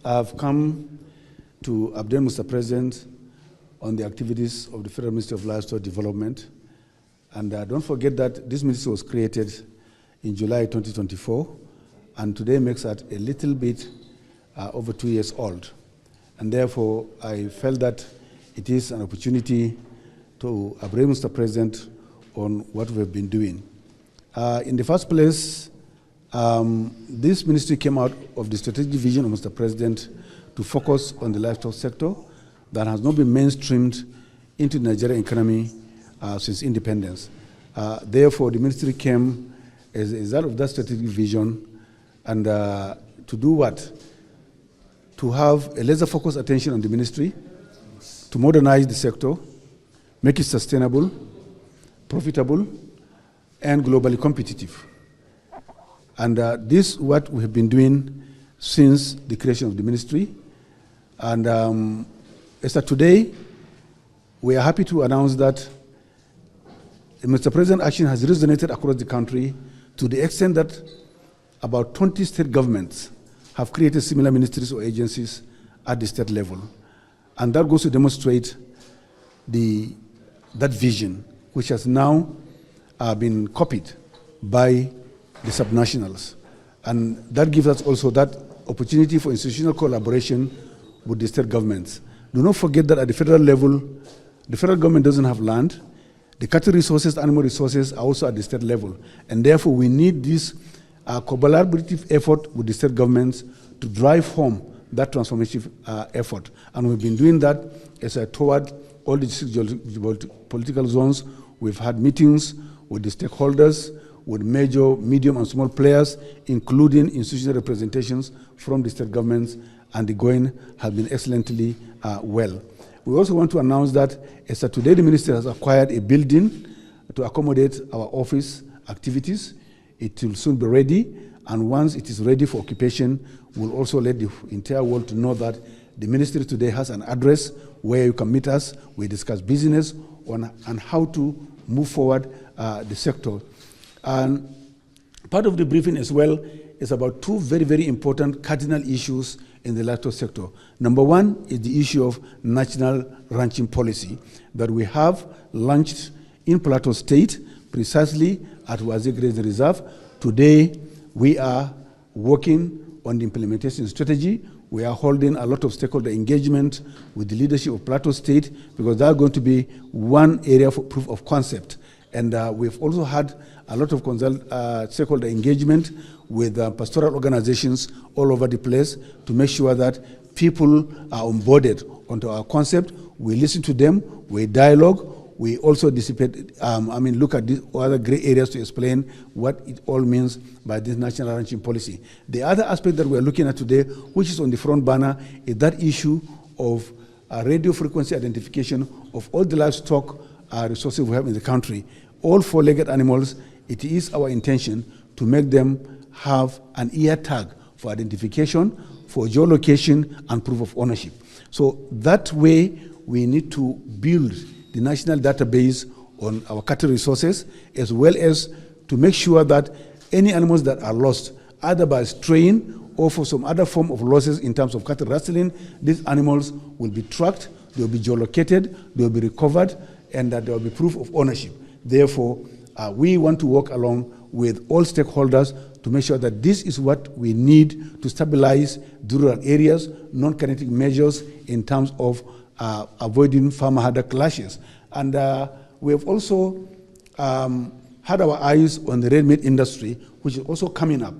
I've come to update Mr. President on the activities of the Federal Ministry of Livestock Development. And don't forget that this ministry was created in July 2024, and today makes it a little bit over 2 years old. And therefore, I felt that it is an opportunity to update Mr. President on what we've been doing. In the first place, this ministry came out of the strategic vision of Mr. President to focus on the livestock sector that has not been mainstreamed into the Nigerian economy since independence. Therefore, the ministry came as a result of that strategic vision, and to do what? To have a laser focused attention on the ministry, to modernize the sector, make it sustainable, profitable, and globally competitive. And this is what we have been doing since the creation of the ministry. And as of today, we are happy to announce that Mr. President's action has resonated across the country to the extent that about 20 state governments have created similar ministries or agencies at the state level. And that goes to demonstrate that vision, which has now been copied by the subnationals. And that gives us also that opportunity for institutional collaboration with the state governments. Do not forget that at the federal level, the federal government doesn't have land. The cattle resources, animal resources are also at the state level. And therefore, we need this collaborative effort with the state governments to drive home that transformative effort. And we've been doing that toward all the district political zones. We've had meetings with the stakeholders, with major, medium, and small players, including institutional representations from the state governments, and the going has been excellently well. We also want to announce that as of today, the ministry has acquired a building to accommodate our office activities. It will soon be ready, and once it is ready for occupation, we'll also let the entire world to know that the ministry today has an address where you can meet us. We discuss business and how to move forward the sector. And part of the briefing as well is about two very, very important cardinal issues in the livestock sector. Number one is the issue of national ranching policy that we have launched in Plateau State, precisely at Wazir Grazing Reserve. Today, we are working on the implementation strategy. We are holding a lot of stakeholder engagement with the leadership of Plateau State, because that's going to be one area for proof of concept. And we've also had a lot of stakeholder engagement with pastoral organizations all over the place to make sure that people are onboarded onto our concept. We listen to them, we dialogue, we also look at these other gray areas to explain what it all means by this national ranching policy. The other aspect that we're looking at today, which is on the front burner, is that issue of radio frequency identification of all the livestock resources we have in the country. All four-legged animals, it is our intention to make them have an ear tag for identification, for geolocation, and proof of ownership. So that way, we need to build the national database on our cattle resources, as well as to make sure that any animals that are lost, either by straying or for some other form of losses in terms of cattle rustling, these animals will be tracked, they will be geolocated, they will be recovered, and that there will be proof of ownership. Therefore, we want to work along with all stakeholders to make sure that this is what we need to stabilize the rural areas, non-kinetic measures in terms of avoiding farmer-herder clashes. And we have also had our eyes on the red meat industry, which is also coming up.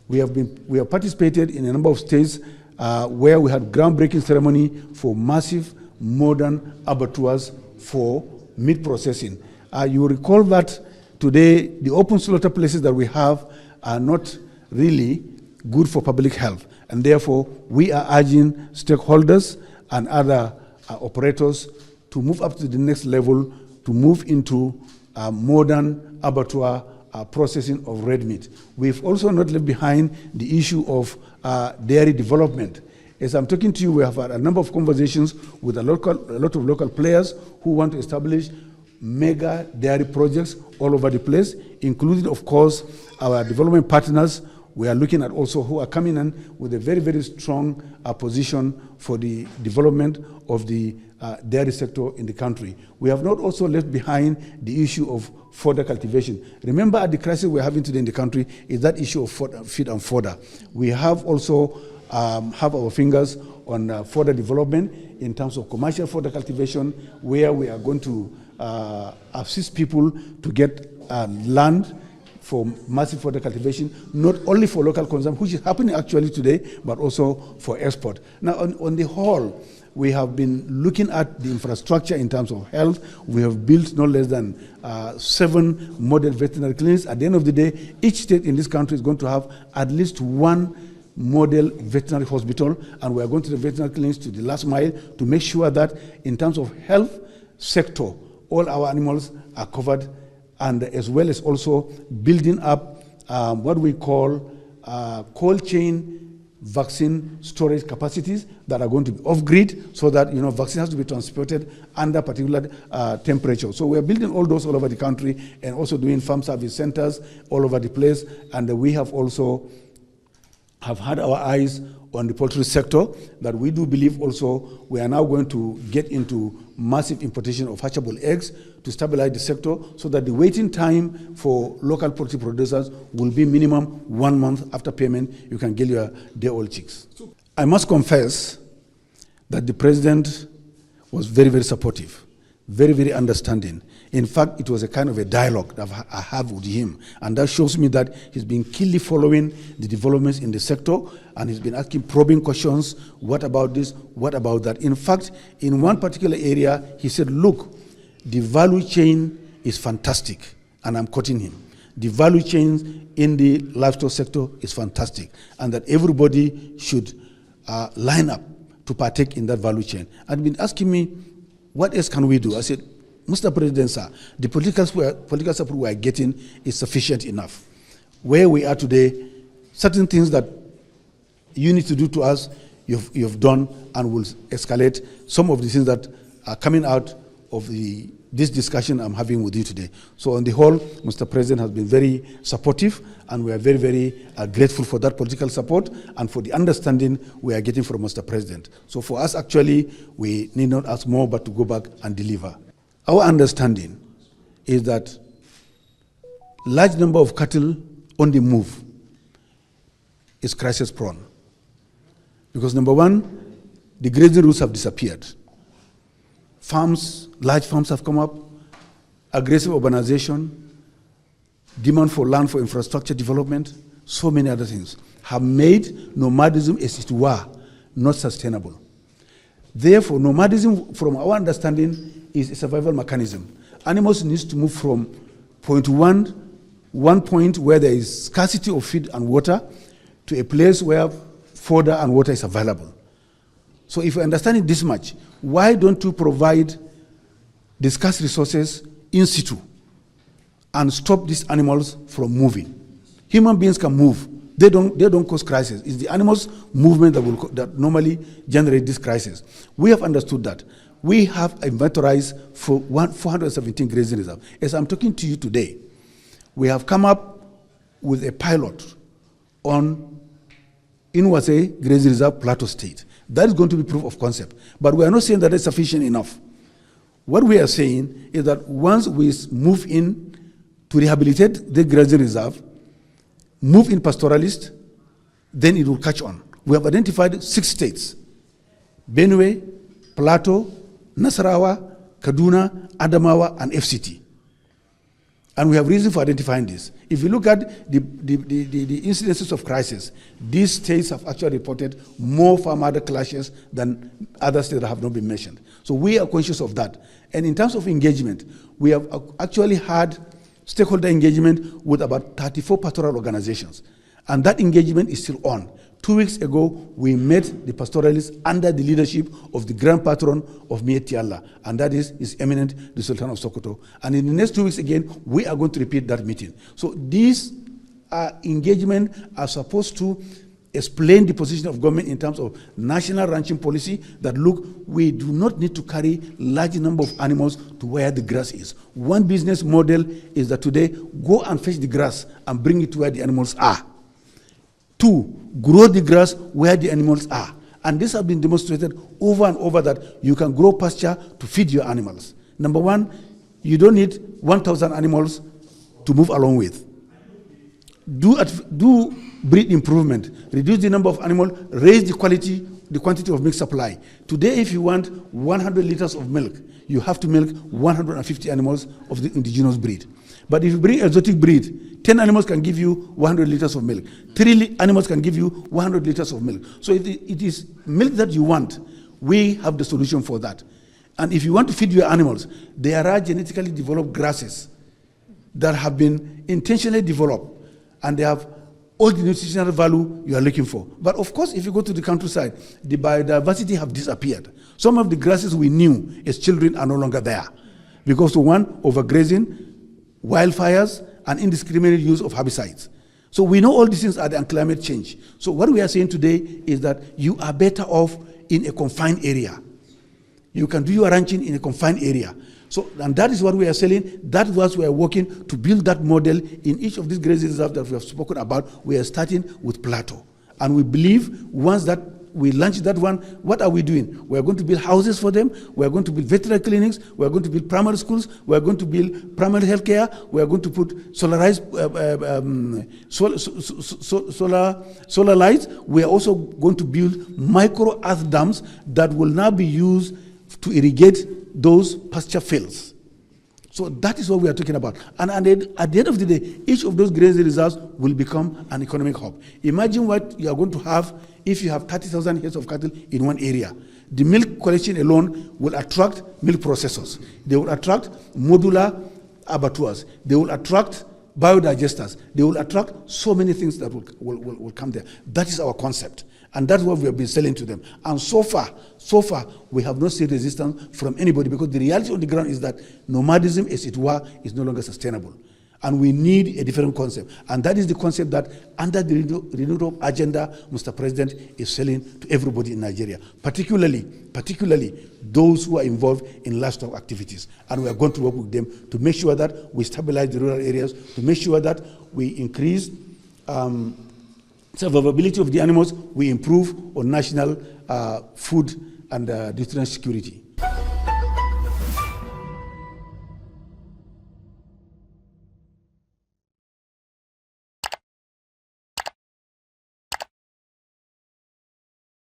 We have participated in a number of states where we had groundbreaking ceremony for massive modern abattoirs for meat processing. You will recall that today the open slaughter places that we have are not really good for public health, and therefore we are urging stakeholders and other operators to move up to the next level, to move into modern abattoir processing of red meat. We've also not left behind the issue of dairy development. As I'm talking to you, we have had a number of conversations with a lot of local players who want to establish mega dairy projects all over the place, including, of course, our development partners we are looking at also who are coming in with a very, very strong position for the development of the dairy sector in the country. We have not also left behind the issue of fodder cultivation. Remember, at the crisis we're having today in the country is that issue of feed and fodder. We have also have our fingers on fodder development in terms of commercial fodder cultivation, where we are going to assist people to get land for massive fodder cultivation, not only for local consumption, which is happening actually today, but also for export. Now, on the whole, we have been looking at the infrastructure in terms of health. We have built no less than 7 model veterinary clinics. At the end of the day, each state in this country is going to have at least 1 model veterinary hospital, and we are going to the veterinary clinics to the last mile to make sure that in terms of health sector, all our animals are covered, and as well as also building up what we call cold chain vaccine storage capacities that are going to be off-grid, so that vaccine has to be transported under particular temperature. So we are building all those all over the country, and also doing farm service centers all over the place. And we have also had our eyes on the poultry sector, that we do believe also we are now going to get into massive importation of hatchable eggs to stabilize the sector, so that the waiting time for local poultry producers will be minimum 1 month after payment. You can get your day-old chicks. I must confess that the president was very, very supportive, very, very understanding. In fact, it was a kind of a dialogue that I have with him, and that shows me that he's been keenly following the developments in the sector, and he's been asking probing questions. What about this? What about that? In fact, in one particular area, he said, look, the value chain is fantastic, and I'm quoting him. The value chain in the livestock sector is fantastic, and that everybody should line up to partake in that value chain. And been asking me, what else can we do? I said, Mr. President, sir, the political support we are getting is sufficient enough. Where we are today, certain things that you need to do to us, you've done, and will escalate some of the things that are coming out of this discussion I'm having with you today. So on the whole, Mr. President has been very supportive, and we are very, very grateful for that political support and for the understanding we are getting from Mr. President. So for us, actually, we need not ask more but to go back and deliver. Our understanding is that large number of cattle on the move is crisis prone. Because number one, the grazing routes have disappeared. Farms, large farms have come up, aggressive urbanization, demand for land for infrastructure development, so many other things have made nomadism, as it were, not sustainable. Therefore, nomadism, from our understanding, is a survival mechanism. Animals need to move from point one point where there is scarcity of feed and water, to a place where fodder and water is available. So if you understand this much, why don't you provide the scarce resources in situ and stop these animals from moving? Human beings can move. They don't cause crisis. It's the animals' movement that normally generate this crisis. We have understood that. We have inventorized for 417 grazing reserves. As I'm talking to you today, we have come up with a pilot on Inwase Grazing Reserve, Plateau State. That is going to be proof of concept. But we are not saying that it's sufficient enough. What we are saying is that once we move in to rehabilitate the grazing reserve, move in pastoralist, then it will catch on. We have identified 6 states: Benue, Plateau, Nasarawa, Kaduna, Adamawa, and FCT. And we have reason for identifying this. If you look at the incidences of crisis, these states have actually reported more farm-mother clashes than other states that have not been mentioned. So we are conscious of that. And in terms of engagement, we have actually had stakeholder engagement with about 34 pastoral organizations. And that engagement is still on. 2 weeks ago, we met the pastoralists under the leadership of the Grand Patron of Mieti Allah, and that is His Eminent, the Sultan of Sokoto. And in the next 2 weeks again, we are going to repeat that meeting. So these engagements are supposed to explain the position of government in terms of national ranching policy, that look, we do not need to carry large number of animals to where the grass is. One business model is that today, go and fetch the grass and bring it to where the animals are. 2, grow the grass where the animals are. And this has been demonstrated over and over that you can grow pasture to feed your animals. Number 1, you don't need 1,000 animals to move along with. Do breed improvement, reduce the number of animals, raise the quality, the quantity of milk supply. Today, if you want 100 liters of milk, you have to milk 150 animals of the indigenous breed. But if you bring exotic breed, 10 animals can give you 100 liters of milk. 3 animals can give you 100 liters of milk. So it is milk that you want. We have the solution for that. And if you want to feed your animals, there are genetically developed grasses that have been intentionally developed, and they have all the nutritional value you are looking for. But of course, if you go to the countryside, the biodiversity have disappeared. Some of the grasses we knew as children are no longer there because of 1, overgrazing, wildfires, and indiscriminate use of herbicides. So we know all these things are the climate change. So what we are saying today is that you are better off in a confined area. You can do your ranching in a confined area. So, and that is what we are selling. That was we are working to build that model in each of these grazing reserves that we have spoken about. We are starting with plateau. And we believe once that we launch that one, what are we doing? We are going to build houses for them. We are going to build veterinary clinics. We are going to build primary schools. We are going to build primary health care. We are going to put solarized solar lights. We are also going to build micro earth dams that will now be used to irrigate those pasture fields. So that is what we are talking about. And at the end of the day, each of those grazing reserves will become an economic hub. Imagine what you are going to have if you have 30,000 heads of cattle in one area. The milk collection alone will attract milk processors. They will attract modular abattoirs. They will attract biodigesters. They will attract so many things that will come there. That is our concept. And that's what we have been selling to them. And so far, we have not seen resistance from anybody, because the reality on the ground is that nomadism, as it were, is no longer sustainable. And we need a different concept. And that is the concept that under the renewed agenda, Mr. President is selling to everybody in Nigeria, particularly those who are involved in livestock activities. And we are going to work with them to make sure that we stabilize the rural areas, to make sure that we increase survivability of the animals, we improve on national food and nutrition security.